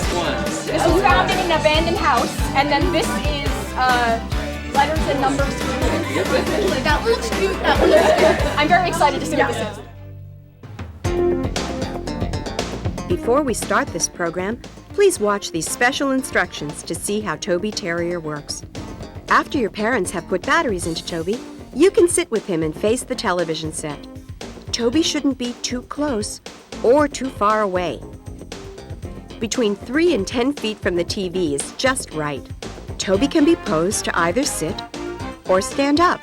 last ones. This was found in an abandoned house, and then this is letters and numbers. That looks cute. That looks cute. I'm very excited to see what this is. Before we start this program, please watch these special instructions to see how Toby Terrier works. After your parents have put batteries into Toby, you can sit with him and face the television set. Toby shouldn't be too close or too far away. Between 3 and 10 feet from the TV is just right. Toby can be posed to either sit or stand up.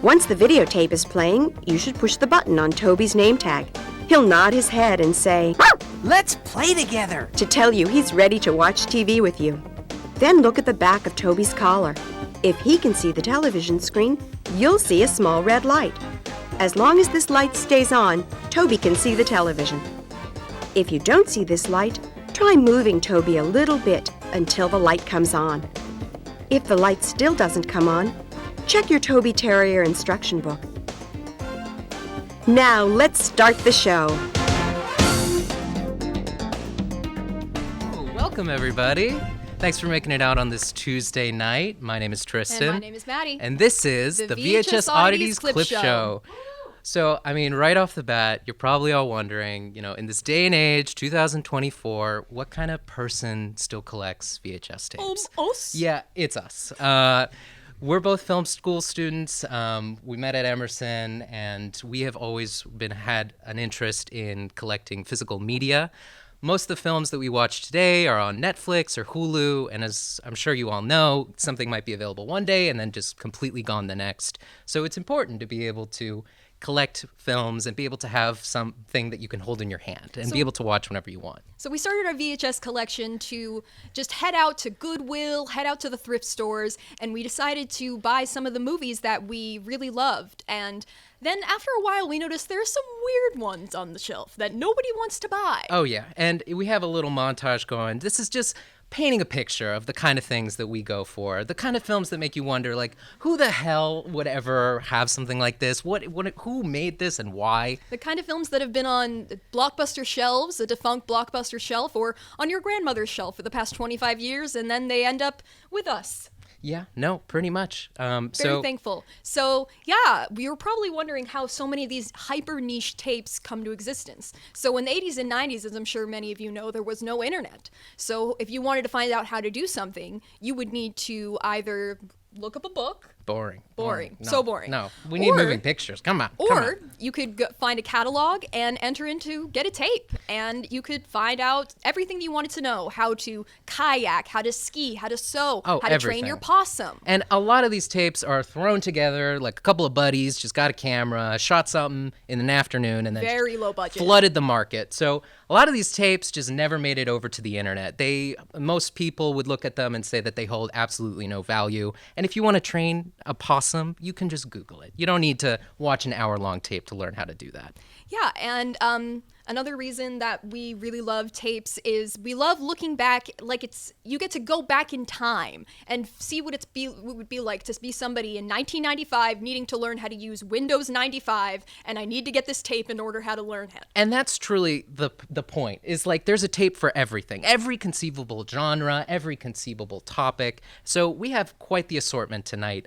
Once the videotape is playing, you should push the button on Toby's name tag. He'll nod his head and say, "Let's play together," to tell you he's ready to watch TV with you. Then look at the back of Toby's collar. If he can see the television screen, you'll see a small red light. As long as this light stays on, Toby can see the television. If you don't see this light, try moving Toby a little bit until the light comes on. If the light still doesn't come on, check your Toby Terrier instruction book. Now, let's start the show. Welcome, everybody. Thanks for making it out on this Tuesday night. My name is Tristan. And my name is Maddie. And this is the VHS Oddities Clip Show. So, I mean, right off the bat, you're probably all wondering, in this day and age, 2024, what kind of person still collects VHS tapes? Us? Yeah, it's us. We're both film school students. We met at Emerson, and we have always had an interest in collecting physical media. Most of the films that we watch today are on Netflix or Hulu, and as I'm sure you all know, something might be available one day and then just completely gone the next. So it's important to be able to collect films and be able to have something that you can hold in your hand and be able to watch whenever you want. So we started our VHS collection to just head out to Goodwill, head out to the thrift stores, and we decided to buy some of the movies that we really loved. And then after a while, we noticed there are some weird ones on the shelf that nobody wants to buy. Oh, yeah. And we have a little montage going. This is just painting a picture of the kind of things that we go for, the kind of films that make you wonder, like, who the hell would ever have something like this? Who made this and why? The kind of films that have been on Blockbuster shelves, a defunct Blockbuster shelf, or on your grandmother's shelf for the past 25 years, and then they end up with us. Yeah, no, pretty much. Very thankful. So, yeah, we were probably wondering how so many of these hyper niche tapes come to existence. So in the 80s and 90s, as I'm sure many of you know, there was no internet. So if you wanted to find out how to do something, you would need to either look up a book. Boring. No, so boring. No, we need moving pictures. Come on. You could find a catalog and get a tape, and you could find out everything you wanted to know: how to kayak, how to ski, how to sew, how to train your possum. And a lot of these tapes are thrown together, like a couple of buddies just got a camera, shot something in an afternoon, and then very low budget, flooded the market. So a lot of these tapes just never made it over to the internet. Most people would look at them and say that they hold absolutely no value. And if you want to train a possum, you can just Google it. You don't need to watch an hour-long tape to learn how to do that. Yeah, and another reason that we really love tapes is we love looking back, like you get to go back in time and see what it would be like to be somebody in 1995 needing to learn how to use Windows 95, and I need to get this tape in order how to learn it. And that's truly the point, is like there's a tape for everything, every conceivable genre, every conceivable topic. So we have quite the assortment tonight.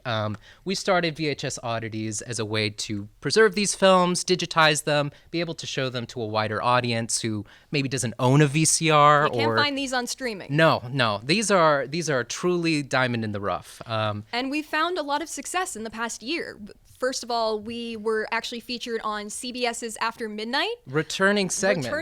We started VHS Oddities as a way to preserve these films, digitize them, be able to show them to a wider audience who maybe doesn't own a VCR. You can't find these on streaming. No. These are truly diamond in the rough. And we found a lot of success in the past year. First of all, we were actually featured on CBS's After Midnight. Returning segment.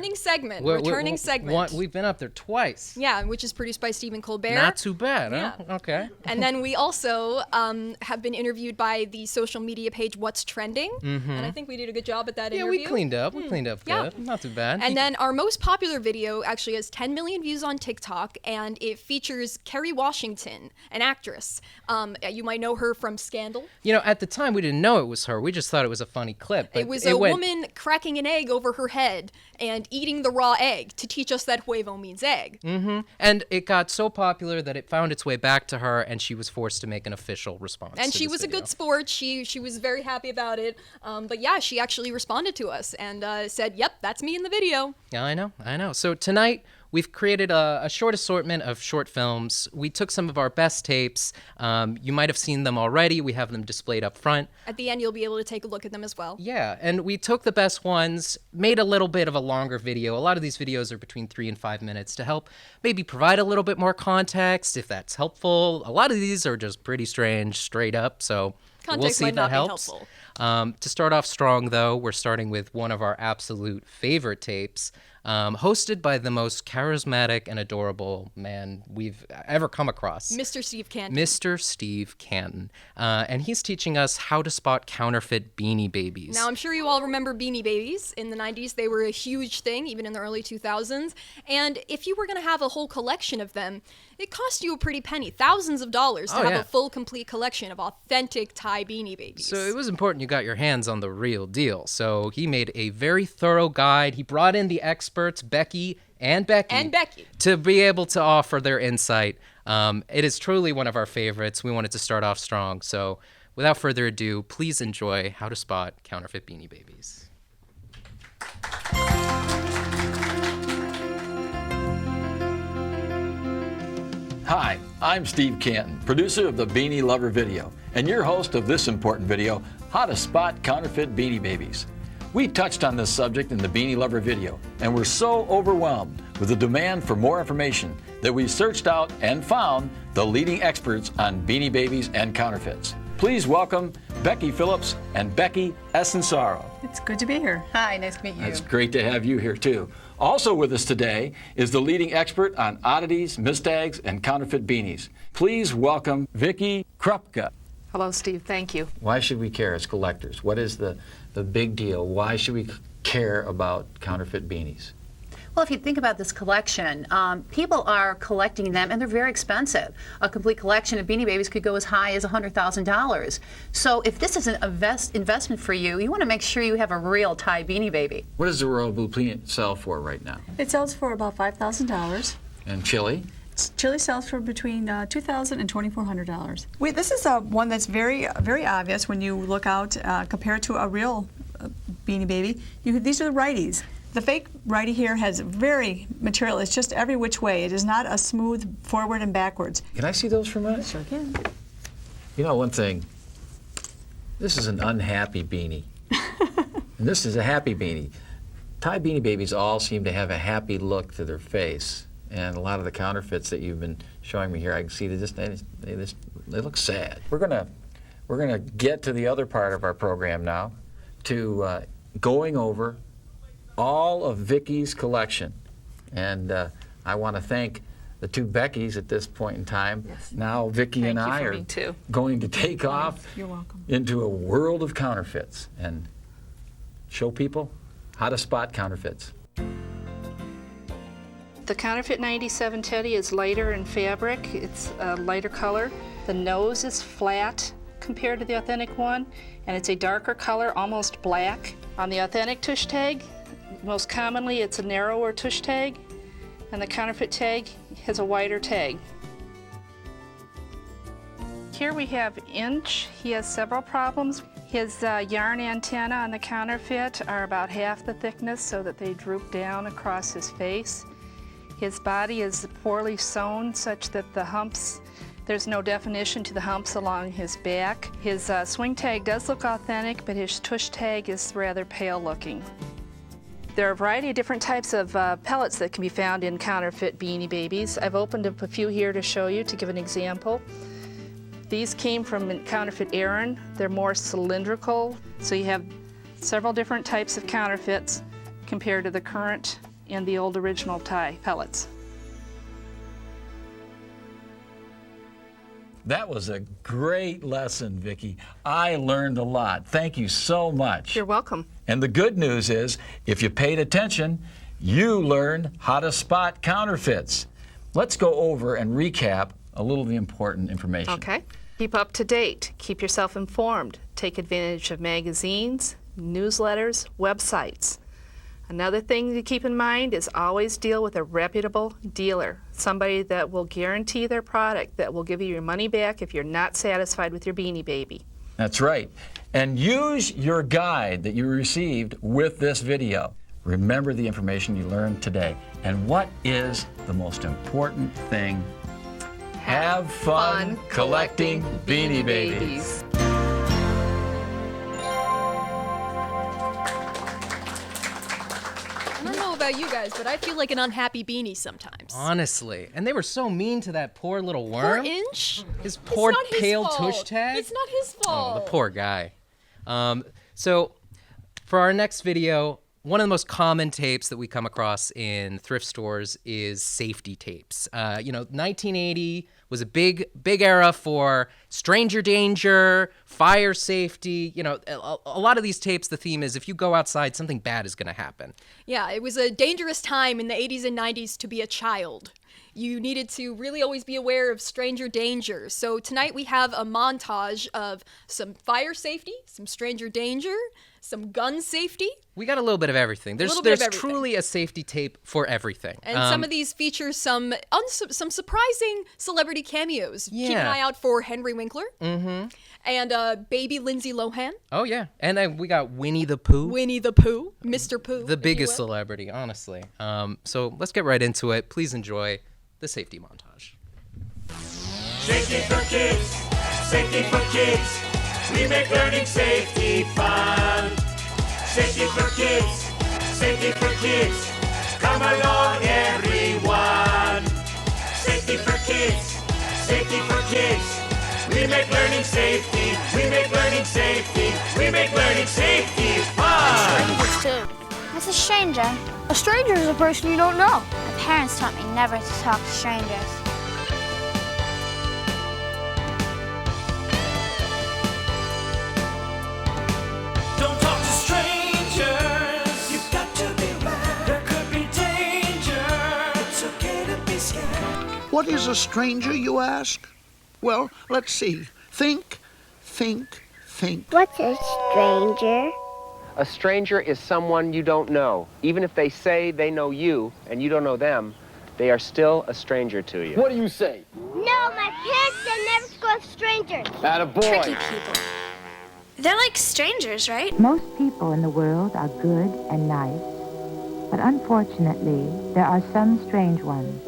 We've been up there twice. Yeah, which is produced by Stephen Colbert. Not too bad, huh? Yeah. Okay. And then we also have been interviewed by the social media page What's Trending. Mm-hmm. And I think we did a good job at that interview. Yeah, we cleaned up. We cleaned up good. Not too bad. And then our most popular video actually has 10 million views on TikTok, and it features Kerry Washington, an actress. You might know her from Scandal. At the time, we didn't know it was her. We just thought it was a funny clip. It was a woman cracking an egg over her head and eating the raw egg to teach us that huevo means egg. Mm-hmm. And it got so popular that it found its way back to her, and she was forced to make an official response. And she was a good sport. She was very happy about it. But yeah, she actually responded to us and said, "Yep, that's me in the video." Yeah, I know. So tonight we've created a short assortment of short films. We took some of our best tapes. You might have seen them already. We have them displayed up front. At the end, you'll be able to take a look at them as well. Yeah, and we took the best ones, made a little bit of a longer video. A lot of these videos are between 3 and 5 minutes to help maybe provide a little bit more context, if that's helpful. A lot of these are just pretty strange, straight up, so we'll see if that helps. To start off strong, though, we're starting with one of our absolute favorite tapes, hosted by the most charismatic and adorable man we've ever come across. Mr. Steve Canton. Mr. Steve Canton. And he's teaching us how to spot counterfeit Beanie Babies. Now, I'm sure you all remember Beanie Babies. In the 90s, they were a huge thing, even in the early 2000s. And if you were going to have a whole collection of them, it cost you a pretty penny, thousands of dollars to have a full, complete collection of authentic Thai Beanie Babies. So it was important you got your hands on the real deal. So he made a very thorough guide. He brought in the experts, Becky, to be able to offer their insight. It is truly one of our favorites. We wanted to start off strong. So without further ado, please enjoy How to Spot Counterfeit Beanie Babies. Hi, I'm Steve Canton, producer of the Beanie Lover video, and your host of this important video, How to Spot Counterfeit Beanie Babies. We touched on this subject in the Beanie Lover video, and we're so overwhelmed with the demand for more information that we searched out and found the leading experts on Beanie Babies and counterfeits. Please welcome Becky Phillips and Becky Essensaro. It's good to be here. Hi, nice to meet you. It's great to have you here too. Also with us today is the leading expert on oddities, mistags, and counterfeit beanies. Please welcome Vicki Krupka. Hello, Steve. Thank you. Why should we care as collectors? What is the big deal? Why should we care about counterfeit beanies? Well, if you think about this collection, people are collecting them, and they're very expensive. A complete collection of Beanie Babies could go as high as $100,000. So if this is an investment for you, you want to make sure you have a real Thai Beanie Baby. What does the Royal Blue Peanut sell for right now? It sells for about $5,000. And chili? Chili sells for between $2,000 and $2,400. This is one that's very, very obvious when you look out compared to a real Beanie Baby. These are the righties. The fake righty here has very material. It's just every which way. It is not a smooth forward and backwards. Can I see those for a minute? Sure can. You know one thing, this is an unhappy beanie. And this is a happy beanie. Thai Beanie Babies all seem to have a happy look to their face. And a lot of the counterfeits that you've been showing me here, I can see they look sad. We're gonna get to the other part of our program now, to going over all of Vicky's collection. And I want to thank the two Beckys at this point in time. Yes. Now Vicky and I are going to take off into a world of counterfeits and show people how to spot counterfeits. The counterfeit 97 Teddy is lighter in fabric. It's a lighter color. The nose is flat compared to the authentic one, and it's a darker color, almost black. On the authentic tush tag, most commonly it's a narrower tush tag, and the counterfeit tag has a wider tag. Here we have Inch. He has several problems. His yarn antenna on the counterfeit are about half the thickness so that they droop down across his face. His body is poorly sewn such that the humps, there's no definition to the humps along his back. His swing tag does look authentic, but his tush tag is rather pale looking. There are a variety of different types of pellets that can be found in counterfeit Beanie Babies. I've opened up a few here to show you, to give an example. These came from counterfeit Aran. They're more cylindrical, so you have several different types of counterfeits compared to the current and the old original Thai pellets. That was a great lesson, Vicki. I learned a lot. Thank you so much. You're welcome. And the good news is, if you paid attention, you learned how to spot counterfeits. Let's go over and recap a little of the important information. Okay. Keep up to date. Keep yourself informed. Take advantage of magazines, newsletters, websites. Another thing to keep in mind is always deal with a reputable dealer, somebody that will guarantee their product, that will give you your money back if you're not satisfied with your Beanie Baby. That's right. And use your guide that you received with this video. Remember the information you learned today. And what is the most important thing? Have fun collecting Beanie Babies. I don't know about you guys, but I feel like an unhappy beanie sometimes. Honestly. And they were so mean to that poor little worm. Poor Inch? His poor It's not his pale fault. tush tag. It's not his fault. Oh, the poor guy. So for our next video, one of the most common tapes that we come across in thrift stores is safety tapes. 1980 was a big era for stranger danger, fire safety. A lot of these tapes, the theme is if you go outside, something bad is going to happen. Yeah, it was a dangerous time in the 80s and 90s to be a child. You needed to really always be aware of stranger danger. So tonight we have a montage of some fire safety, some stranger danger, some gun safety. We got a little bit of everything. There's everything. truly a safety tape for everything. And some of these feature some surprising celebrity cameos. Keep an Yeah. eye out for Henry Winkler. Mm-hmm. And baby Lindsay Lohan. Oh, yeah. And we got Winnie the Pooh. Winnie the Pooh. Mr. Pooh. The if you biggest will. celebrity, honestly. So let's get right into it. Please enjoy the safety montage. Safety for kids, safety for kids. We make learning safety fun. Safety for kids, safety for kids. Come along, everyone. Safety for kids, safety for kids. We make learning safety, we make learning safety, we make learning safety fun. Strangers too. What's a stranger? A stranger is a person you don't know. My parents taught me never to talk to strangers. Don't talk to strangers. You've got to be aware. There could be danger. It's okay to be scared. What is a stranger, you ask? Well, let's see. Think. What's a stranger? A stranger is someone you don't know. Even if they say they know you and you don't know them, they are still a stranger to you. What do you say? No, my parents said never to go with strangers. Attaboy. Tricky people. They're like strangers, right? Most people in the world are good and nice, but unfortunately, there are some strange ones.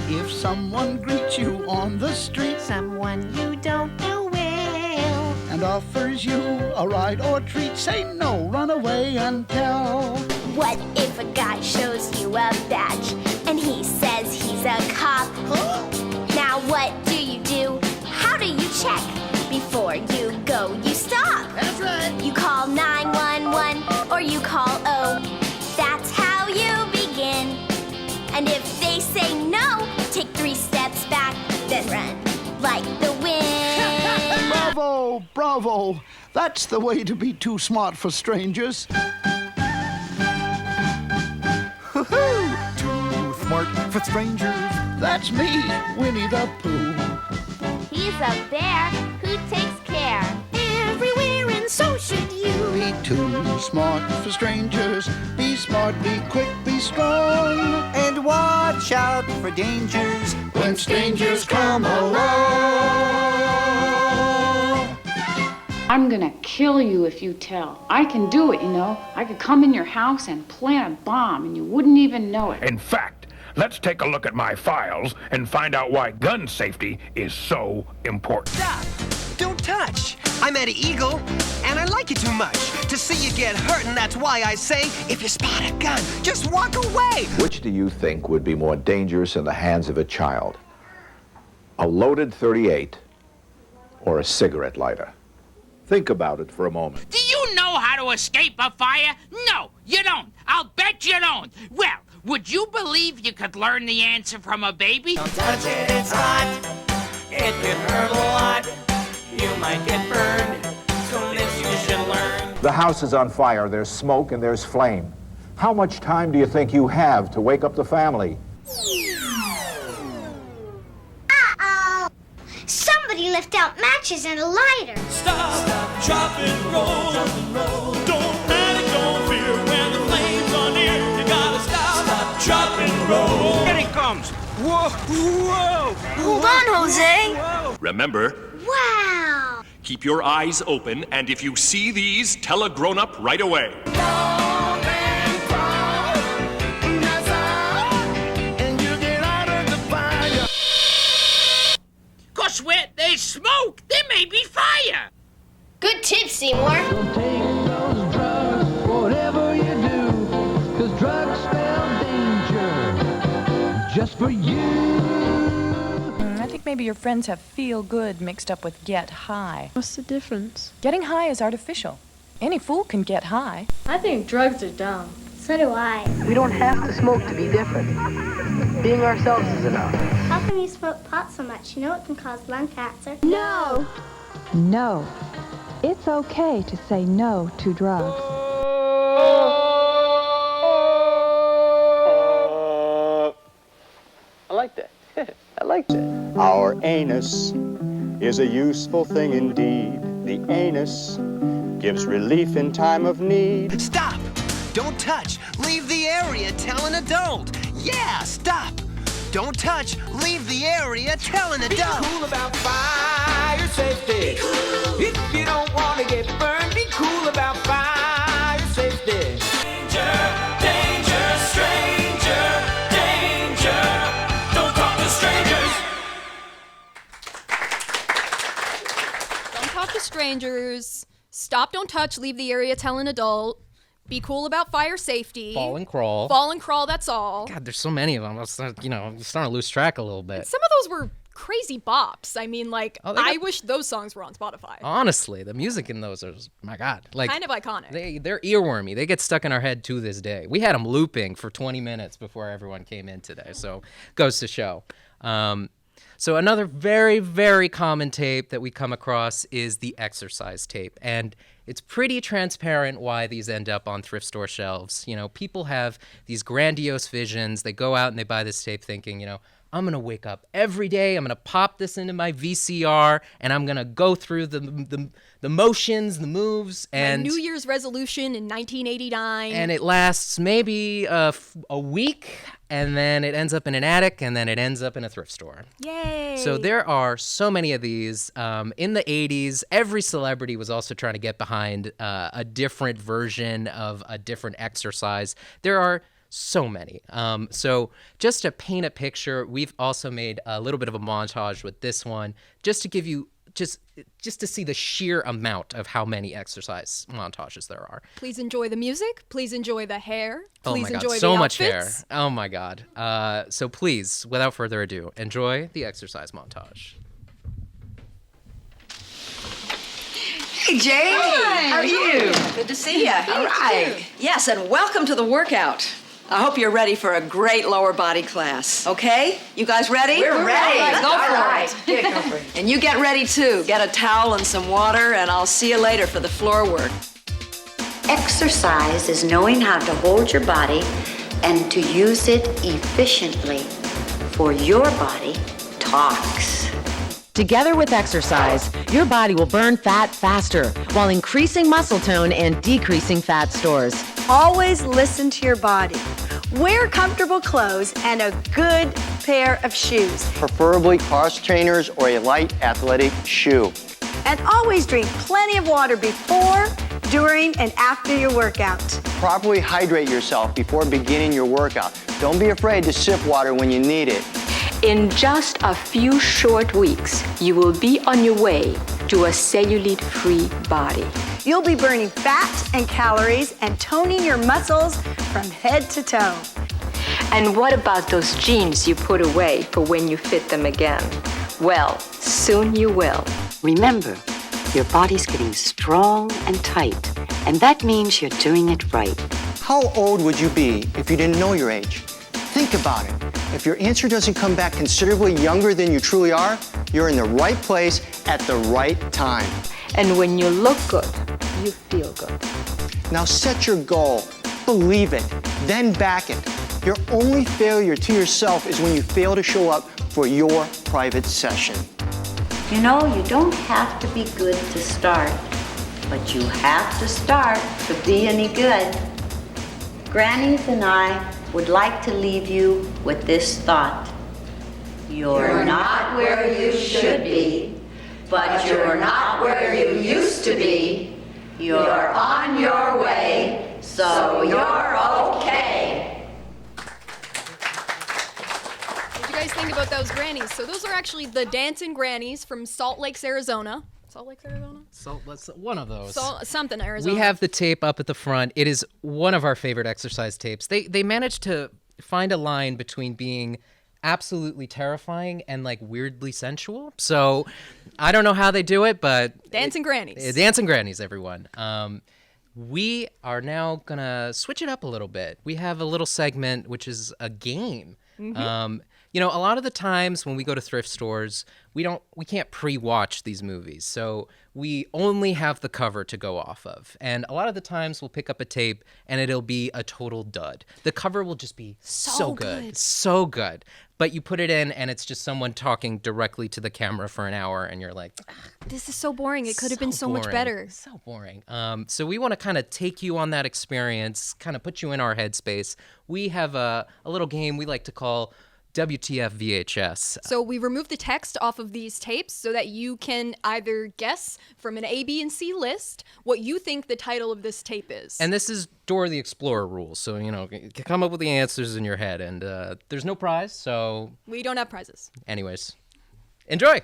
If someone greets you on the street, someone you don't know well, and offers you a ride or treat, say no, run away and tell. What if a guy shows you a badge and he says he's a cop? Now what do? How do you check? Before you go, you stop. That's right. You call 911 or you call O. That's how you begin. And if they say no, take 3 steps back, then run like the wind. Bravo. That's the way to be too smart for strangers. Too smart for strangers. That's me, Winnie the Pooh. He's a bear who takes care everywhere, and so should you. Be too smart for strangers. Be smart, be quick, be strong. And watch out for dangers when strangers come along. I'm gonna kill you if you tell. I can do it, you know. I could come in your house and plant a bomb and you wouldn't even know it. In fact, let's take a look at my files and find out why gun safety is so important. Stop! Don't touch! I'm Eddie Eagle, and I like you too much to see you get hurt, and that's why I say, if you spot a gun, just walk away! Which do you think would be more dangerous in the hands of a child? A loaded .38 or a cigarette lighter? Think about it for a moment. Do you know how to escape a fire? No, you don't. I'll bet you don't. Well, would you believe you could learn the answer from a baby? Don't touch it, it's hot. It can hurt a lot. You might get burned. So this you should learn. The house is on fire. There's smoke and there's flame. How much time do you think you have to wake up the family? Uh-oh! Somebody left out matches and a lighter. Stop, drop and roll. Don't panic, don't fear. When the flames are near, you gotta stop, drop and roll. Here he comes. Whoa, whoa. Hold on, Jose. Whoa. Remember, Wow! keep your eyes open, and if you see these, tell a grown-up right away. Long and just for you. I think maybe your friends have feel good mixed up with get high. What's the difference? Getting high is artificial. Any fool can get high. I think drugs are dumb. So do I. We don't have to smoke to be different. Being ourselves is enough. How come you smoke pot so much? You know it can cause lung cancer. No! No. It's okay to say no to drugs. I like that. I like that. Our anus is a useful thing indeed. The anus gives relief in time of need. Stop! Don't touch! Leave the area, tell an adult! Yeah, stop! Don't touch! Leave the area, tell an adult! Be cool about fire safety. Cool. If you don't want to get burned, be cool about fire safety. Danger, stranger, danger. Don't talk to strangers. Don't talk to strangers. Stop, don't touch, leave the area, tell an adult. Be cool about fire safety. Fall and crawl. Fall and crawl, that's all. God, there's so many of them. I'm starting to lose track a little bit. Some of those were crazy bops. I mean, I wish those songs were on Spotify. Honestly, the music in those are, my God. Kind of iconic. They're earwormy. They get stuck in our head to this day. We had them looping for 20 minutes before everyone came in today, so goes to show. So another very, very common tape that we come across is the exercise tape. And it's pretty transparent why these end up on thrift store shelves. People have these grandiose visions. They go out and they buy this tape thinking, I'm going to wake up every day. I'm going to pop this into my VCR and I'm going to go through the motions, the moves. And my New Year's resolution in 1989. And it lasts maybe a week, and then it ends up in an attic, and then it ends up in a thrift store. Yay! So there are so many of these. In the 80s, every celebrity was also trying to get behind a different version of a different exercise. There are so many. So just to paint a picture, we've also made a little bit of a montage with this one, just to give you just to see the sheer amount of how many exercise montages there are. Please enjoy the music. Please enjoy the hair. Please oh my God, enjoy so the much outfits. hair. Oh my God. So please, without further ado, enjoy the exercise montage. Hey, Jane. Hi. How are you? Good to see you. All right. Yes, and welcome to the workout. I hope you're ready for a great lower body class. Okay? You guys ready? We're ready. All right, go All for right. it. Yeah, go for it. And you get ready too. Get a towel and some water, and I'll see you later for the floor work. Exercise is knowing how to hold your body and to use it efficiently. For your body talks. Together with exercise, your body will burn fat faster while increasing muscle tone and decreasing fat stores. Always listen to your body. Wear comfortable clothes and a good pair of shoes. Preferably cross trainers or a light athletic shoe. And always drink plenty of water before, during, and after your workout. Properly hydrate yourself before beginning your workout. Don't be afraid to sip water when you need it. In just a few short weeks, you will be on your way to a cellulite-free body. You'll be burning fat and calories and toning your muscles from head to toe. And what about those jeans you put away for when you fit them again? Well, soon you will. Remember, your body's getting strong and tight, and that means you're doing it right. How old would you be if you didn't know your age? Think about it. If your answer doesn't come back considerably younger than you truly are, you're in the right place at the right time. And when you look good, you feel good. Now set your goal, believe it, then back it. Your only failure to yourself is when you fail to show up for your private session. You know, you don't have to be good to start, but you have to start to be any good. Grannies and I would like to leave you with this thought. You're not where you should be, but you're not where you used to be. You're on your way, so you're okay. What do you guys think about those grannies? So those are actually the dancing grannies from Salt Lake, Arizona. Salt Lake, Arizona? One of those. Something, Arizona. We have the tape up at the front. It is one of our favorite exercise tapes. They managed to find a line between being absolutely terrifying and like weirdly sensual. So I don't know how they do it, but Dancing Grannies. Dancing Grannies, everyone. We are now gonna switch it up a little bit. We have a little segment which is a game. You know, a lot of the times when we go to thrift stores, we can't pre-watch these movies. So we only have the cover to go off of. And a lot of the times we'll pick up a tape and it'll be a total dud. The cover will just be so good. So good. But you put it in and it's just someone talking directly to the camera for an hour and you're like, this is so boring. It could have been so much better. So boring. So we want to kind of take you on that experience, kind of put you in our headspace. We have a little game we like to call WTF VHS. So we remove the text off of these tapes so that you can either guess from an A, B, and C list what you think the title of this tape is. And this is Dora the Explorer rules. So, you know, you can come up with the answers in your head. And there's no prize, so... We don't have prizes. Anyways, enjoy!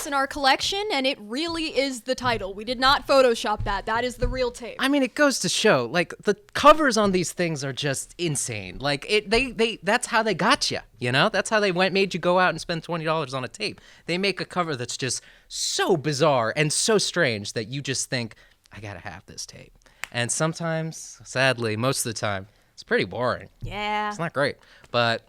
In our collection, and it really is the title. We did not Photoshop that. That is the real tape. I mean, it goes to show, like, the covers on these things are just insane. Like, that's how they got you, you know? That's how they made you go out and spend $20 on a tape. They make a cover that's just so bizarre and so strange that you just think, I gotta have this tape. And sometimes, sadly, most of the time, it's pretty boring. Yeah. It's not great, but...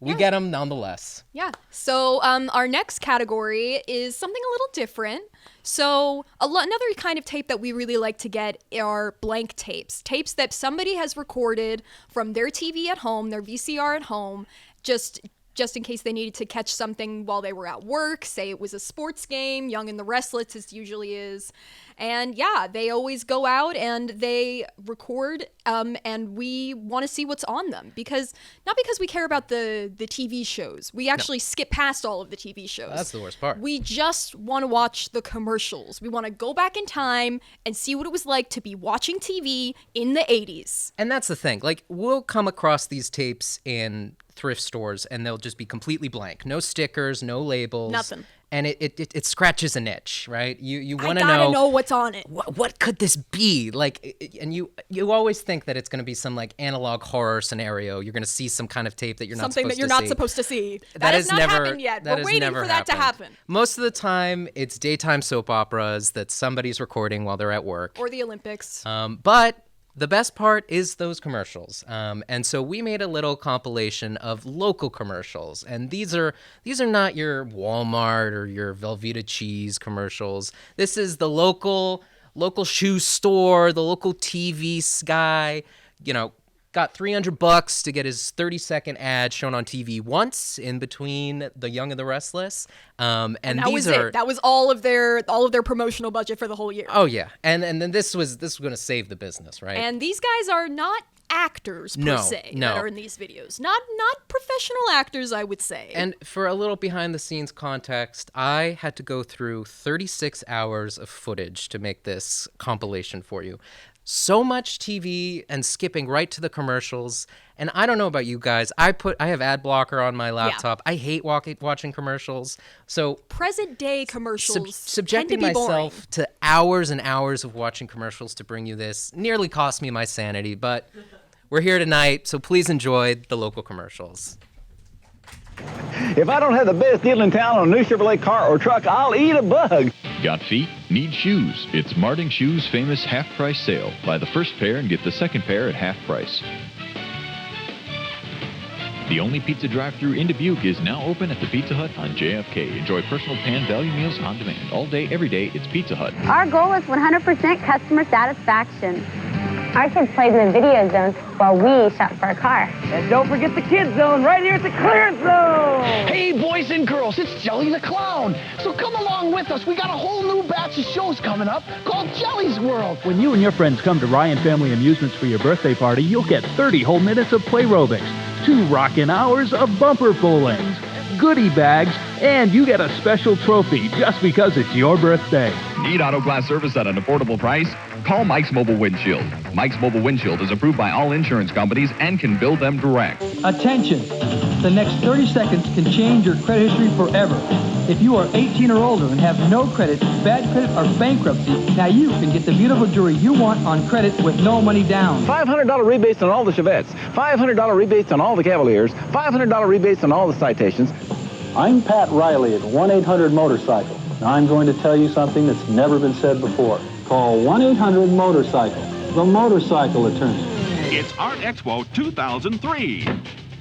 We get them nonetheless. Yeah. So our next category is something a little different. So another kind of tape that we really like to get are blank tapes. Tapes that somebody has recorded from their TV at home, their VCR at home, just in case they needed to catch something while they were at work. Say it was a sports game, Young and the Restless, as usually is. And yeah, they always go out and they record, and we want to see what's on them. Not because we care about the TV shows. We actually skip past all of the TV shows. That's the worst part. We just want to watch the commercials. We want to go back in time and see what it was like to be watching TV in the 80s. And that's the thing. Like, we'll come across these tapes in thrift stores and they'll just be completely blank. No stickers, no labels. Nothing. And it scratches an itch, right? You want to I gotta know what's on it. What could this be? Like, and you always think that it's going to be some like analog horror scenario. You're going to see some kind of tape that you're not supposed to see. Something that you're not supposed to see. That has not happened yet. We're waiting for that to happen. Most of the time, it's daytime soap operas that somebody's recording while they're at work. Or the Olympics. But the best part is those commercials. And so we made a little compilation of local commercials. And these are not your Walmart or your Velveeta cheese commercials. This is the local shoe store, the local TV guy, you know, got $300 to get his 30-second ad shown on TV once in between The Young and the Restless. And that these was are it. That was all of their promotional budget for the whole year. Oh yeah, and then this was going to save the business, right? And these guys are not actors per se that are in these videos. Not professional actors, I would say. And for a little behind the scenes context, I had to go through 36 hours of footage to make this compilation for you. So much TV and skipping right to the commercials. And I don't know about you guys. I have ad blocker on my laptop. Yeah. I hate watching commercials. So present day commercials subjecting tend to be myself boring. to hours and hours of watching commercials to bring you this nearly cost me my sanity. But we're here tonight, so please enjoy the local commercials. If I don't have the best deal in town on a new Chevrolet car or truck, I'll eat a bug. Got feet? Need shoes? It's Marting Shoes' famous half-price sale. Buy the first pair and get the second pair at half price. The only pizza drive-thru in Dubuque is now open at the Pizza Hut on JFK. Enjoy personal pan value meals on demand. All day, every day, it's Pizza Hut. Our goal is 100% customer satisfaction. Our kids played in the video zone while we shopped for a car. And don't forget the kids zone right here at the clearance zone. Hey, boys and girls, it's Jelly the Clown. So come along with us. We got a whole new batch of shows coming up called Jelly's World. When you and your friends come to Ryan Family Amusements for your birthday party, you'll get 30 whole minutes of play-robics, 2 rockin' hours of bumper pull-ins, goodie bags, and you get a special trophy just because it's your birthday. Need auto glass service at an affordable price? Call Mike's Mobile Windshield. Mike's Mobile Windshield is approved by all insurance companies and can bill them direct. Attention! The next 30 seconds can change your credit history forever. If you are 18 or older and have no credit, bad credit, or bankruptcy, now you can get the beautiful jewelry you want on credit with no money down. $500 rebates on all the Chevettes, $500 rebates on all the Cavaliers, $500 rebates on all the Citations. I'm Pat Riley at 1-800-MOTORCYCLE. Now I'm going to tell you something that's never been said before. Call 1-800-MOTORCYCLE, the motorcycle attorney. It's Art Expo 2003.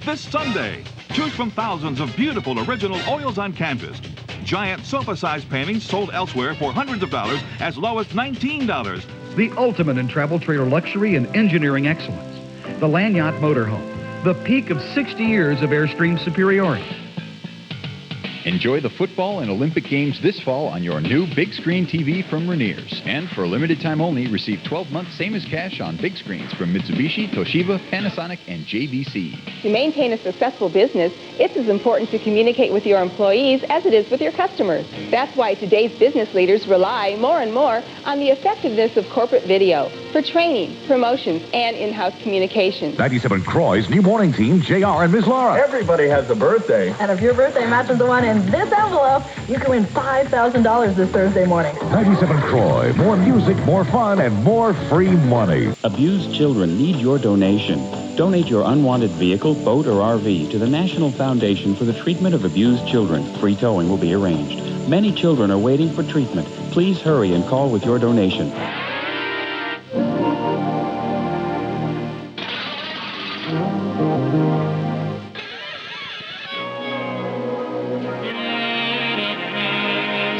This Sunday, choose from thousands of beautiful original oils on canvas. Giant sofa-sized paintings sold elsewhere for hundreds of dollars as low as $19. The ultimate in travel trailer luxury and engineering excellence. The Land Yacht Motorhome. The peak of 60 years of Airstream superiority. Enjoy the football and Olympic Games this fall on your new big screen TV from Rainier's. And for a limited time only, receive 12 months same as cash on big screens from Mitsubishi, Toshiba, Panasonic, and JVC. To maintain a successful business, it's as important to communicate with your employees as it is with your customers. That's why today's business leaders rely more and more on the effectiveness of corporate video for training, promotions, and in-house communications. 97 Croy's new morning team, JR and Ms. Laura. Everybody has a birthday. And if your birthday matches the one in this envelope, you can win $5,000 this Thursday morning. 97 Croy. More music, more fun, and more free money. Abused children need your donation. Donate your unwanted vehicle, boat, or RV to the National Foundation for the Treatment of Abused Children. Free towing will be arranged. Many children are waiting for treatment. Please hurry and call with your donation.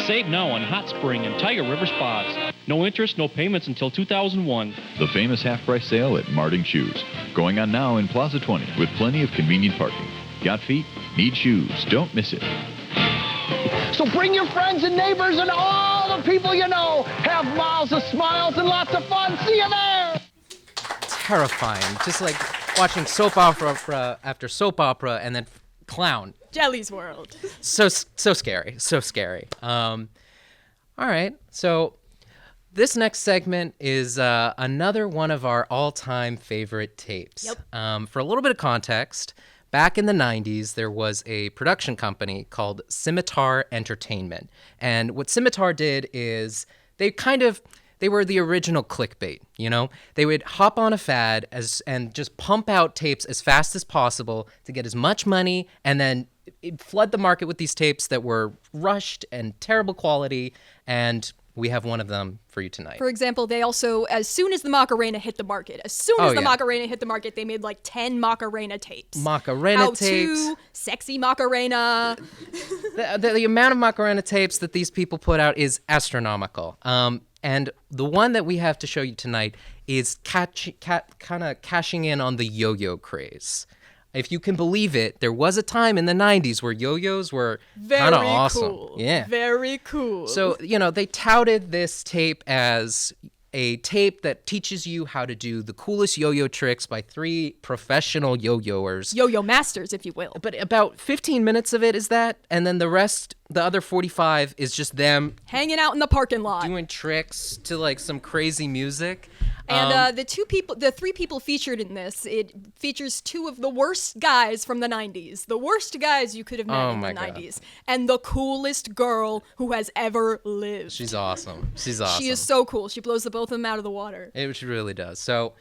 Save now on Hot Spring and Tiger River Spas. No interest, no payments until 2001. The famous half-price sale at Marting Shoes. Going on now in Plaza 20 with plenty of convenient parking. Got feet? Need shoes. Don't miss it. So bring your friends and neighbors and all the people you know. Have miles of smiles and lots of fun. See you there. Terrifying. Just like watching soap opera after soap opera and then clown. Jelly's World. So scary. So scary. All right. So this next segment is another one of our all-time favorite tapes. Yep. For a little bit of context, back in the 90s, there was a production company called Scimitar Entertainment. And what Scimitar did is they were the original clickbait, you know? They would hop on a fad and just pump out tapes as fast as possible to get as much money and then flood the market with these tapes that were rushed and terrible quality, and we have one of them for you tonight. For example, they also, as soon as the Macarena hit the market, Macarena hit the market, they made like 10 Macarena tapes. Macarena tapes. How to, sexy Macarena. The amount of Macarena tapes that these people put out is astronomical. And the one that we have to show you tonight is kind of cashing in on the yo-yo craze. If you can believe it, there was a time in the 90s where yo-yos were kind of awesome. Cool. Yeah. Very cool. So, they touted this tape as a tape that teaches you how to do the coolest yo-yo tricks by 3 professional yo-yoers. Yo-yo masters, if you will. But about 15 minutes of it is that, and then the other 45 is just them hanging out in the parking lot, doing tricks to like some crazy music. And the 3 people featured in this, it features 2 of the worst guys from the 90s. The worst guys you could have met in the 90s. And the coolest girl who has ever lived. She's awesome. She is so cool. She blows both of them out of the water. She really does. So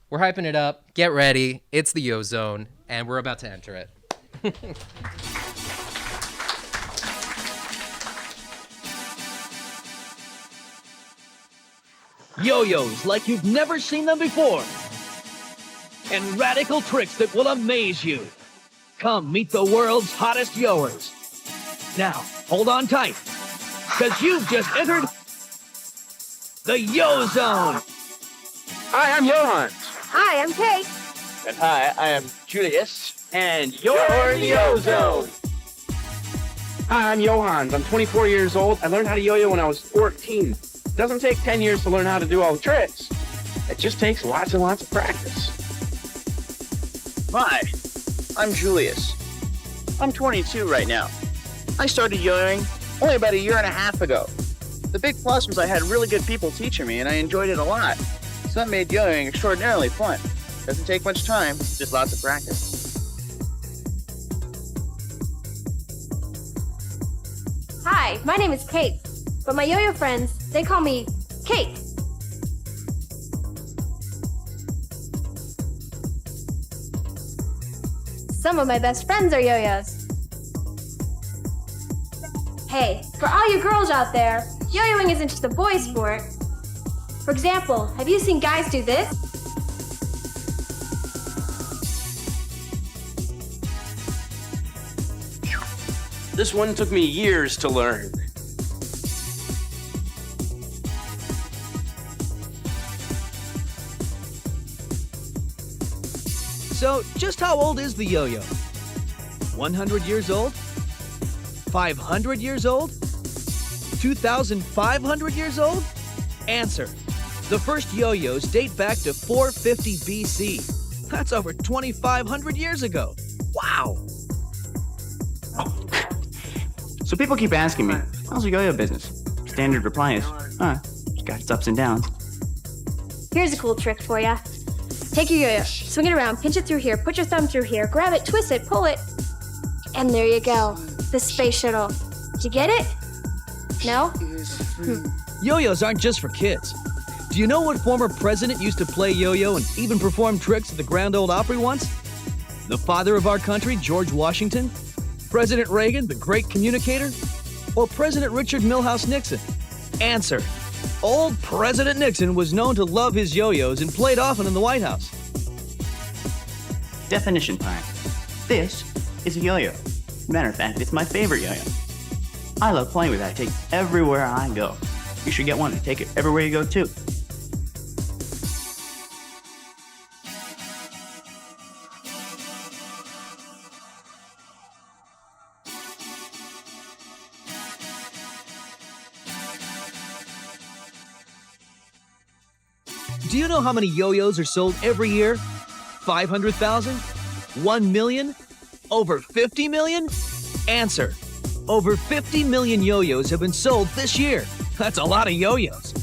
we're hyping it up. Get ready. It's the Yo Zone, and we're about to enter it. Yo-yos like you've never seen them before. And radical tricks that will amaze you. Come meet the world's hottest yoers. Now, hold on tight, because you've just entered the Yo Zone. Hi, I'm Johan. Hi, I'm Kate. And hi, I am Julius. And you're in the Yo Zone. Hi, I'm Johan. I'm 24 years old. I learned how to yo-yo when I was 14. It doesn't take 10 years to learn how to do all the tricks. It just takes lots and lots of practice. Hi, I'm Julius. I'm 22 right now. I started yo-yoing only about 1.5 years ago. The big plus was I had really good people teaching me, and I enjoyed it a lot. So that made yo-yoing extraordinarily fun. Doesn't take much time, just lots of practice. Hi, my name is Kate, but my yo-yo friends, they call me Kate. Some of my best friends are yo-yos. Hey, for all you girls out there, yo-yoing isn't just a boys' sport. For example, have you seen guys do this? This one took me years to learn. So, just how old is the yo-yo? 100 years old? 500 years old? 2,500 years old? Answer. The first yo-yos date back to 450 BC. That's over 2,500 years ago. Wow! So people keep asking me, how's the yo-yo business? Standard reply is, it's got its ups and downs. Here's a cool trick for ya. Take your yo-yo, swing it around, pinch it through here, put your thumb through here, grab it, twist it, pull it, and there you go. The space shuttle. Did you get it? No? Yo-yos aren't just for kids. Do you know what former president used to play yo-yo and even perform tricks at the Grand Ole Opry once? The father of our country, George Washington? President Reagan, the great communicator? Or President Richard Milhouse Nixon? Answer. Old President Nixon was known to love his yo-yos and played often in the White House. Definition time. This is a yo-yo. Matter of fact, it's my favorite yo-yo. I love playing with that. I take it everywhere I go. You should get one and take it everywhere you go too. Do you know how many yo-yos are sold every year? 500,000? 1 million? Over 50 million? Answer. Over 50 million yo-yos have been sold this year. That's a lot of yo-yos.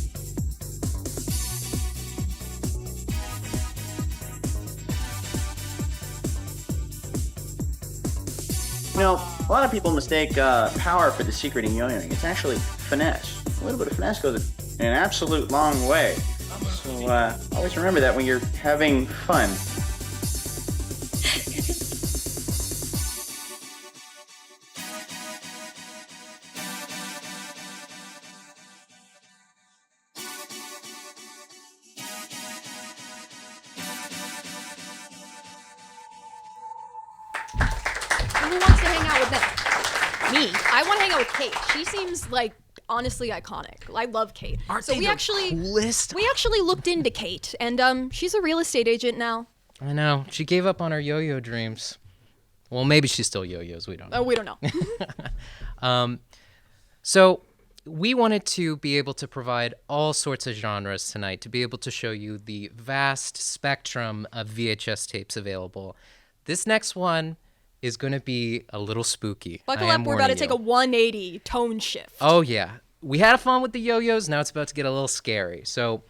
You know, a lot of people mistake power for the secret in yo-yoing. It's actually finesse. A little bit of finesse goes an absolute long way. So always remember that when you're having fun. Who wants to hang out with them? Me. I want to hang out with Kate. She seems like honestly iconic. I love Kate. Aren't so they we the actually coolest? we actually looked into Kate, and she's a real estate agent now. I know. She gave up on her yo-yo dreams. Well, maybe she still yo-yos. We don't know. Oh, we don't know. So we wanted to be able to provide all sorts of genres tonight, to be able to show you the vast spectrum of VHS tapes available. This next one is going to be a little spooky. Buckle up, we're about to take a 180 tone shift. Oh, yeah. We had fun with the yo-yos. Now it's about to get a little scary. So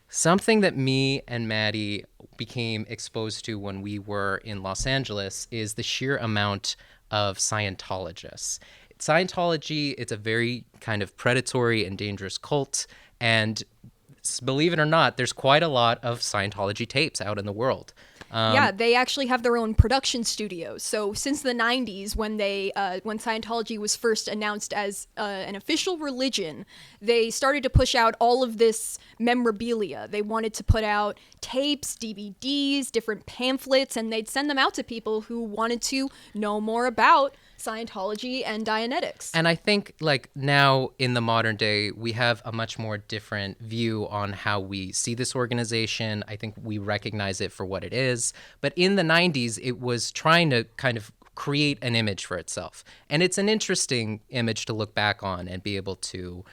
something that me and Maddie became exposed to when we were in Los Angeles is the sheer amount of Scientologists. Scientology, it's a very kind of predatory and dangerous cult, and believe it or not, there's quite a lot of Scientology tapes out in the world. Yeah, they actually have their own production studios. So since the 90s, when Scientology was first announced as an official religion, they started to push out all of this memorabilia. They wanted to put out tapes, DVDs, different pamphlets, and they'd send them out to people who wanted to know more about Scientology and Dianetics. And I think, like, now in the modern day, we have a much more different view on how we see this organization. I think we recognize it for what it is. But in the 90s, it was trying to kind of create an image for itself. And it's an interesting image to look back on and be able to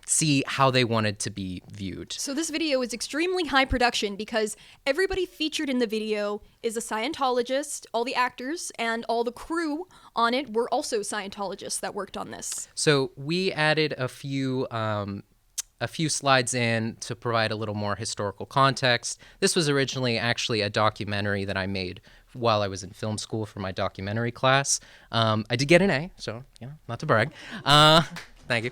see how they wanted to be viewed. So this video is extremely high production because everybody featured in the video is a Scientologist. All the actors and all the crew on it were also Scientologists that worked on this. So we added a few slides in to provide a little more historical context. This was originally actually a documentary that I made while I was in film school for my documentary class. I did get an A, so, you know, not to brag. Thank you.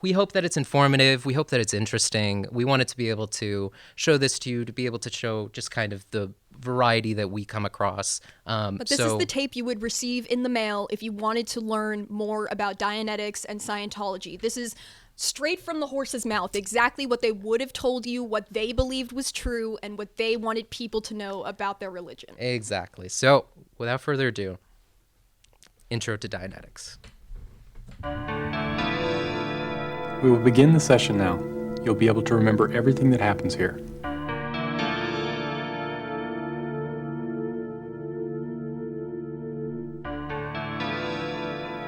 We hope that it's informative. We hope that it's interesting. We wanted to be able to show this to you, to be able to show just kind of the variety that we come across. But this is the tape you would receive in the mail if you wanted to learn more about Dianetics and Scientology. This is straight from the horse's mouth, exactly what they would have told you, what they believed was true, and what they wanted people to know about their religion. Exactly. So, without further ado, intro to Dianetics. We will begin the session now. You'll be able to remember everything that happens here.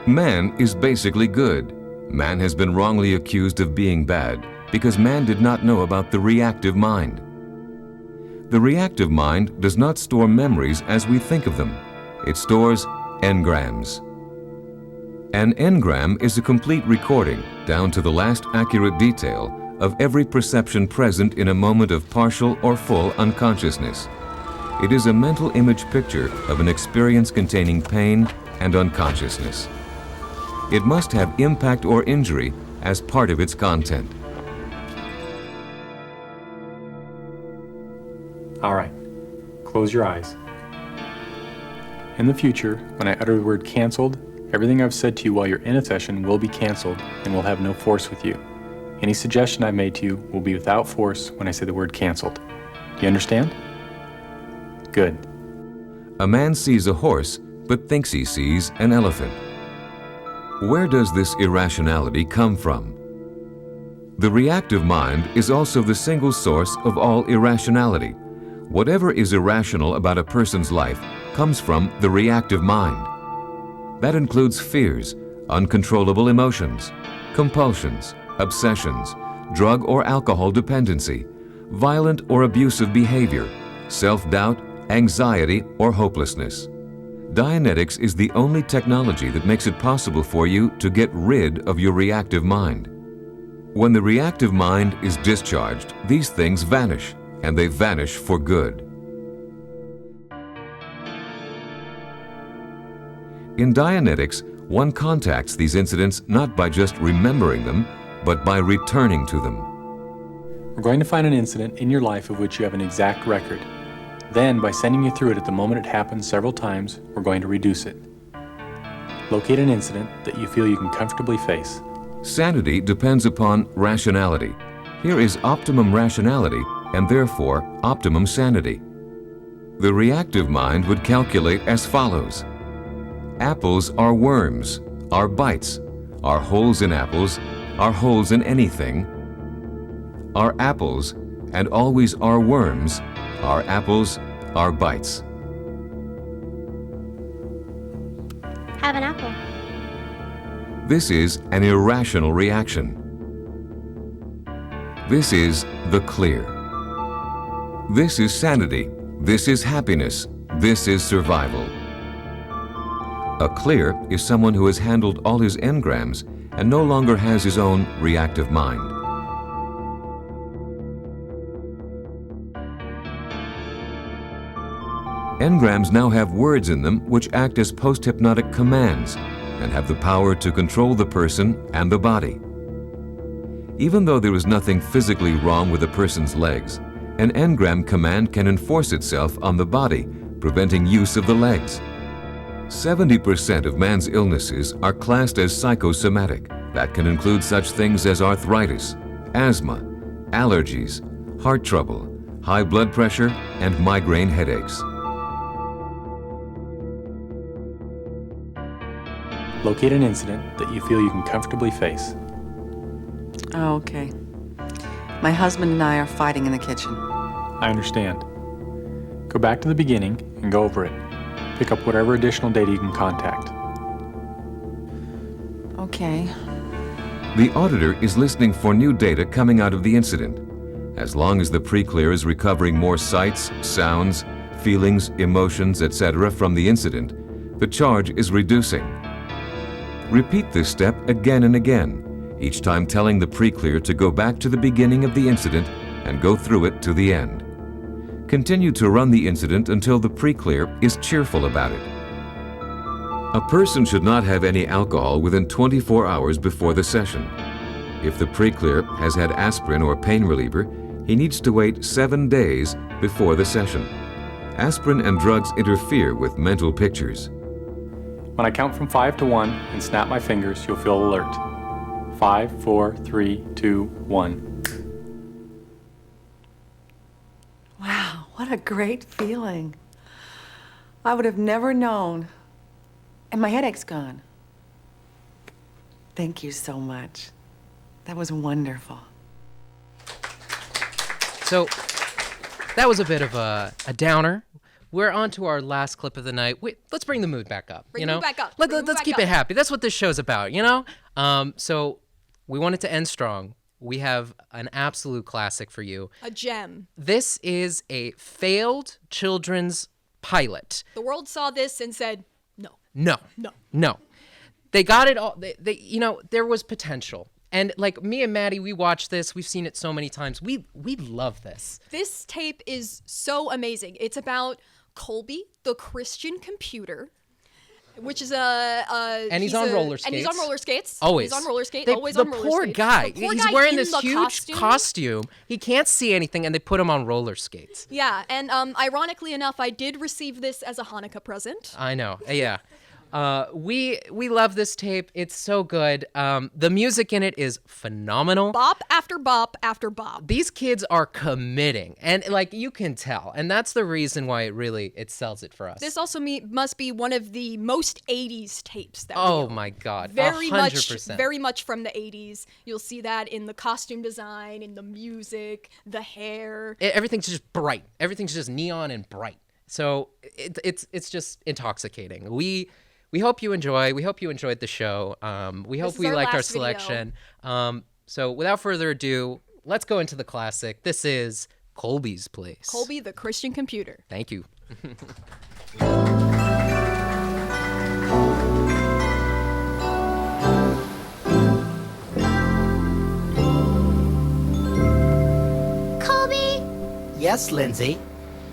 Man is basically good. Man has been wrongly accused of being bad because man did not know about the reactive mind. The reactive mind does not store memories as we think of them. It stores engrams. An engram is a complete recording, down to the last accurate detail, of every perception present in a moment of partial or full unconsciousness. It is a mental image picture of an experience containing pain and unconsciousness. It must have impact or injury as part of its content. All right, close your eyes. In the future, when I utter the word canceled, everything I've said to you while you're in a session will be canceled and will have no force with you. Any suggestion I've made to you will be without force when I say the word canceled. You understand? Good. A man sees a horse, but thinks he sees an elephant. Where does this irrationality come from? The reactive mind is also the single source of all irrationality. Whatever is irrational about a person's life comes from the reactive mind. That includes fears, uncontrollable emotions, compulsions, obsessions, drug or alcohol dependency, violent or abusive behavior, self-doubt, anxiety, or hopelessness. Dianetics is the only technology that makes it possible for you to get rid of your reactive mind. When the reactive mind is discharged, these things vanish, and they vanish for good. In Dianetics, one contacts these incidents not by just remembering them, but by returning to them. We're going to find an incident in your life of which you have an exact record. Then, by sending you through it at the moment it happens several times, we're going to reduce it. Locate an incident that you feel you can comfortably face. Sanity depends upon rationality. Here is optimum rationality, and therefore optimum sanity. The reactive mind would calculate as follows. Apples are worms. are bites, are holes in apples, are holes in anything, are apples, and always are worms, are apples, are bites. Have an apple. This is an irrational reaction. This is the clear. This is sanity. This is happiness. This is survival. A clear is someone who has handled all his engrams and no longer has his own reactive mind. Engrams now have words in them which act as post-hypnotic commands and have the power to control the person and the body. Even though there is nothing physically wrong with a person's legs, an engram command can enforce itself on the body, preventing use of the legs. 70% of man's illnesses are classed as psychosomatic. That can include such things as arthritis, asthma, allergies, heart trouble, high blood pressure, and migraine headaches. Locate an incident that you feel you can comfortably face. Oh, okay. My husband and I are fighting in the kitchen. I understand. Go back to the beginning and go over it. Pick up whatever additional data you can contact. Okay. The auditor is listening for new data coming out of the incident. As long as the pre-clear is recovering more sights, sounds, feelings, emotions, etc. from the incident, the charge is reducing. Repeat this step again and again, each time telling the pre-clear to go back to the beginning of the incident and go through it to the end. Continue to run the incident until the pre-clear is cheerful about it. A person should not have any alcohol within 24 hours before the session. If the pre-clear has had aspirin or pain reliever, he needs to wait 7 days before the session. Aspirin and drugs interfere with mental pictures. When I count from 5 to 1 and snap my fingers, you'll feel alert. 5, 4, 3, 2, 1. Wow, what a great feeling. I would have never known. And my headache's gone. Thank you so much. That was wonderful. So that was a bit of a downer. We're on to our last clip of the night. Wait, let's bring the mood back up. Bring the mood back up. Let's keep it happy. That's what this show's about, you know? So we wanted to end strong. We have an absolute classic for you. A gem. This is a failed children's pilot. The world saw this and said, No. They got it all. They you know, there was potential. And like me and Maddie, we watched this. We've seen it so many times. We love this. This tape is so amazing. It's about Colby, the Christian computer, which is and he's on roller skates. And he's on roller skates. Always. He's on roller skates. The poor guy. He's wearing this huge costume. He can't see anything, and they put him on roller skates. Yeah, and ironically enough, I did receive this as a Hanukkah present. I know. Yeah. We love this tape. It's so good. The music in it is phenomenal. Bop after bop after bop. These kids are committing, and like you can tell, and that's the reason why it sells it for us. This also must be one of the most 80s tapes that Oh my God, very 100%. very much from the 80s. You'll see that in the costume design, in the music, the hair. Everything's just bright. Everything's just neon and bright. So it's just intoxicating. We hope you enjoy. We hope you enjoyed the show. We hope we liked our selection. So without further ado, let's go into the classic. This is Colby's Place. Colby, the Christian computer. Thank you. Colby? Yes, Lindsay?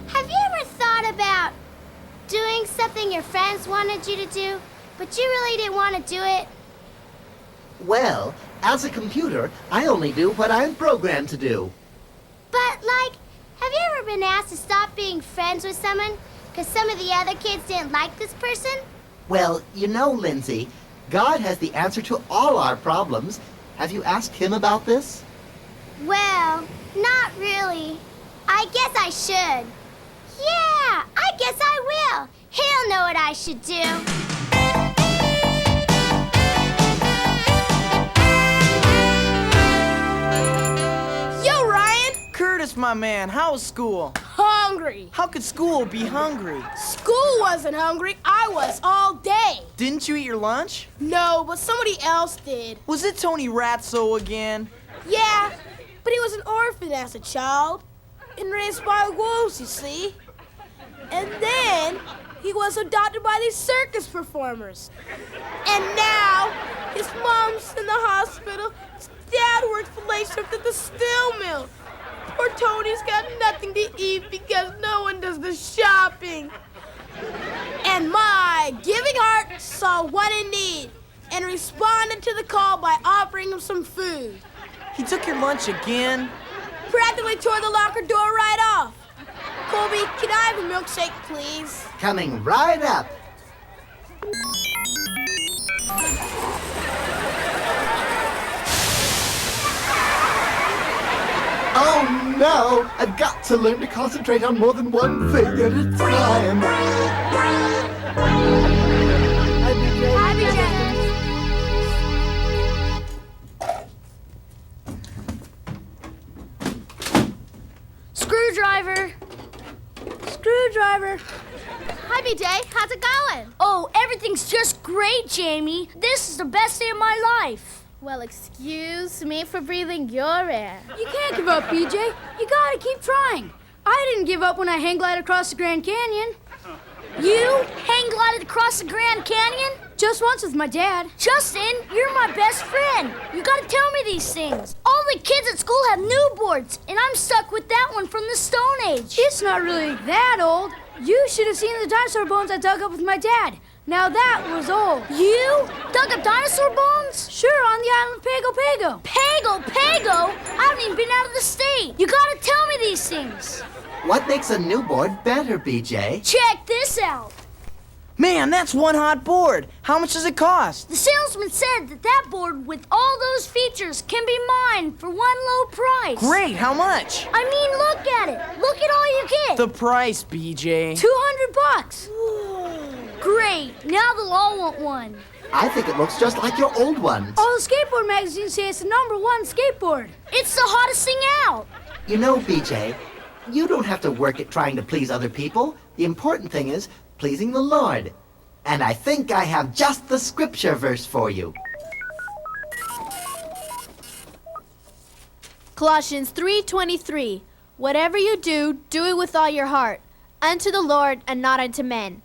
Have you ever thought about doing something your friends wanted you to do, but you really didn't want to do it? Well, as a computer, I only do what I'm programmed to do. But, have you ever been asked to stop being friends with someone because some of the other kids didn't like this person? Well, you know, Lindsay, God has the answer to all our problems. Have you asked him about this? Well, not really. I guess I should. Yeah, I guess I will. He'll know what I should do. Aw, man, how was school? Hungry. How could school be hungry? School wasn't hungry. I was all day. Didn't you eat your lunch? No, but somebody else did. Was it Tony Ratso again? Yeah, but he was an orphan as a child and raised by wolves, you see. And then he was adopted by these circus performers. And now his mom's in the hospital. His dad works for late shift at the steel mill. Poor Tony's got nothing to eat because no one does the shopping. And my giving heart saw one in need and responded to the call by offering him some food. He took your lunch again? Practically tore the locker door right off. Colby, can I have a milkshake, please? Coming right up. Oh no! I've got to learn to concentrate on more than one thing at a time. Screwdriver. Screwdriver. Hi, BJ. How's it going? Oh, everything's just great, Jamie. This is the best day of my life. Well, excuse me for breathing your air. You can't give up, BJ. You gotta keep trying. I didn't give up when I hang glided across the Grand Canyon. You hang glided across the Grand Canyon? Just once with my dad. Justin, you're my best friend. You gotta tell me these things. All the kids at school have new boards, and I'm stuck with that one from the Stone Age. It's not really that old. You should have seen the dinosaur bones I dug up with my dad. Now that was old. You dug up dinosaur bones? Sure, on the island of Pago Pago. Pago Pago? I haven't even been out of the state. You gotta tell me these things. What makes a new board better, BJ? Check this out. Man, that's one hot board. How much does it cost? The salesman said that board with all those features can be mine for one low price. Great, how much? I mean, look at it. Look at all you get. The price, BJ. $200. Great, now they'll all want one. I think it looks just like your old one. All the skateboard magazines say it's the #1 skateboard. It's the hottest thing out. You know, BJ, you don't have to work at trying to please other people. The important thing is pleasing the Lord. And I think I have just the scripture verse for you. Colossians 3:23. Whatever you do, do it with all your heart, unto the Lord and not unto men.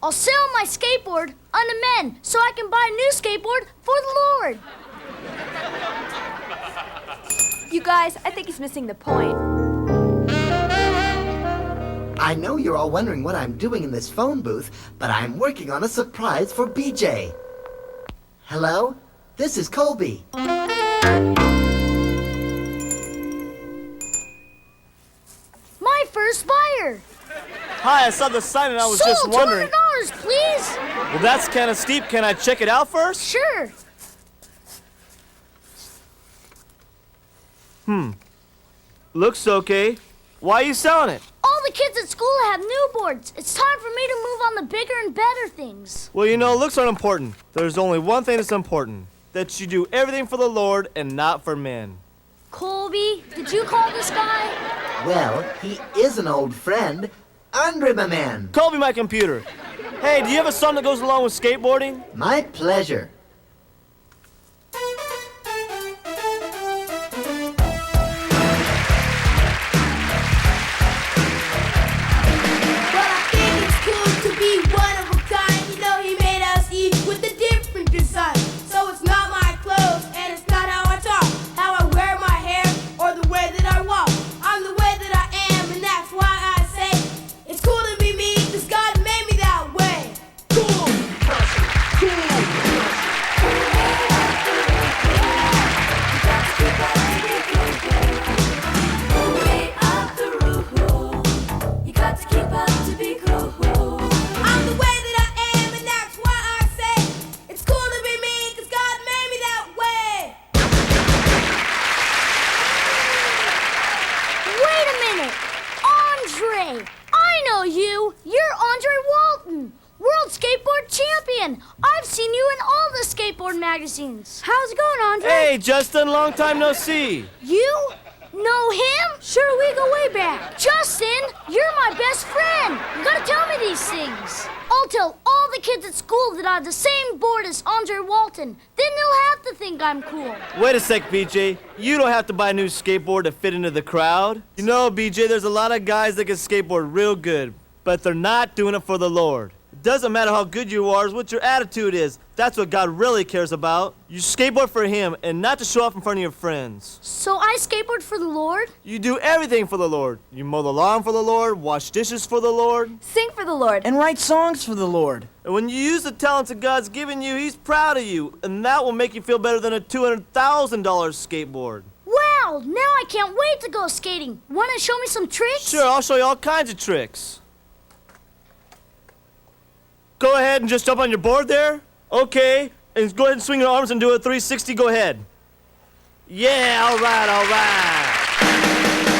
I'll sell my skateboard unto men so I can buy a new skateboard for the Lord. You guys, I think he's missing the point. I know you're all wondering what I'm doing in this phone booth, but I'm working on a surprise for BJ. Hello? This is Colby. My first buyer. Hi, I saw the sign and I was just wondering. $200, please. Well, that's kind of steep. Can I check it out first? Sure. Looks okay. Why are you selling it? All the kids at school have new boards. It's time for me to move on the bigger and better things. Well, you know, looks aren't important. There's only one thing that's important. That you do everything for the Lord and not for men. Colby, did you call this guy? Well, he is an old friend. Andre, my man. Colby, my computer. Hey, do you have a song that goes along with skateboarding? My pleasure. Well, I think it's cool to be one of a kind. You know, he made us eat minute. Andre! I know you! You're Andre Walton! World Skateboard Champion! I've seen you in all the skateboard magazines. How's it going, Andre? Hey, Justin, long time no see. You know him? Sure, we go way back. Justin, you're my best friend. You gotta tell me these things. I'll tell all the kids at school that I have the same board as Andre Walton. Then they'll have to think I'm cool. Wait a sec, BJ. You don't have to buy a new skateboard to fit into the crowd. You know, BJ, there's a lot of guys that can skateboard real good, but they're not doing it for the Lord. It doesn't matter how good you are, it's what your attitude is. That's what God really cares about. You skateboard for Him and not to show off in front of your friends. So I skateboard for the Lord? You do everything for the Lord. You mow the lawn for the Lord, wash dishes for the Lord, Sing for the Lord. And write songs for the Lord. and when you use the talents that God's given you, He's proud of you, and that will make you feel better than a $200,000 skateboard. Wow, now I can't wait to go skating. Want to show me some tricks? Sure, I'll show you all kinds of tricks. Go ahead and just jump on your board there. Okay, and go ahead and swing your arms and do a 360. Go ahead. Yeah, all right, all right.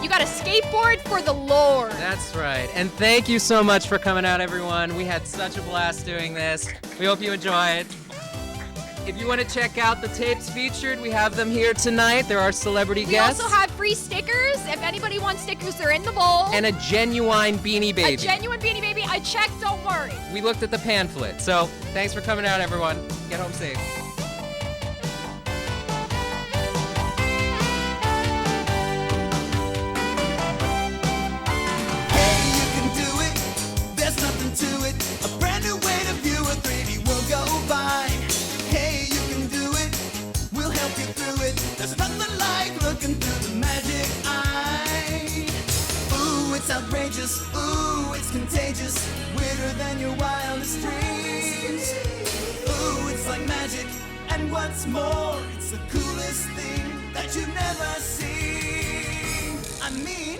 You got a skateboard for the Lord. That's right. And thank you so much for coming out, everyone. We had such a blast doing this. We hope you enjoy it. If you want to check out the tapes featured, we have them here tonight. There are celebrity guests. We also have free stickers. If anybody wants stickers, they're in the bowl. And a genuine Beanie Baby. A genuine Beanie Baby. I checked, don't worry. We looked at the pamphlet. So thanks for coming out, everyone. Get home safe. There's nothing to it. A brand new way to view a 3D world go by. Hey, you can do it. We'll help you through it. There's nothing like looking through the magic eye. Ooh, it's outrageous. Ooh, it's contagious. Weirder than your wildest dreams. Ooh, it's like magic. And what's more, it's the coolest thing that you've never seen. I mean,